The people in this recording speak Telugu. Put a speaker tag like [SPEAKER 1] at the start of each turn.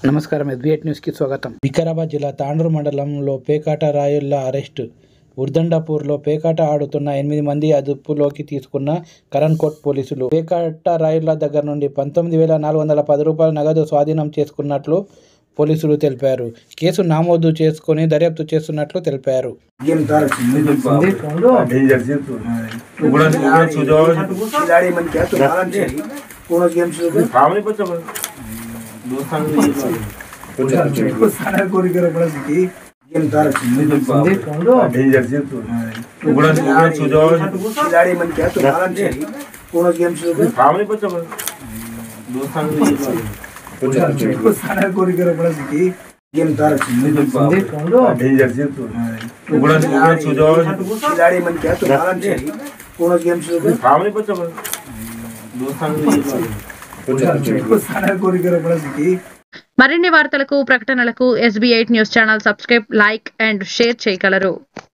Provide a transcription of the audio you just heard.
[SPEAKER 1] నమస్కారం ఎస్బీఐట్ న్యూస్కి స్వాగతం. వికారాబాద్ జిల్లా తాండూరు మండలంలో పేకాట రాయుళ్ల అరెస్టు. ఉర్దండాపూర్లో పేకాట ఆడుతున్న 8 మంది అదుపులోకి తీసుకున్న కరణ్కోట్ పోలీసులు. పేకాట రాయుళ్ల దగ్గర నుండి 19,410 రూపాయల నగదు స్వాధీనం చేసుకున్నట్లు పోలీసులు తెలిపారు. కేసు నమోదు చేసుకుని దర్యాప్తు చేస్తున్నట్లు తెలిపారు.
[SPEAKER 2] మరిన్ని వార్తలకు ప్రకటనలకు SB8 news channel subscribe, like and share చేయగలరు.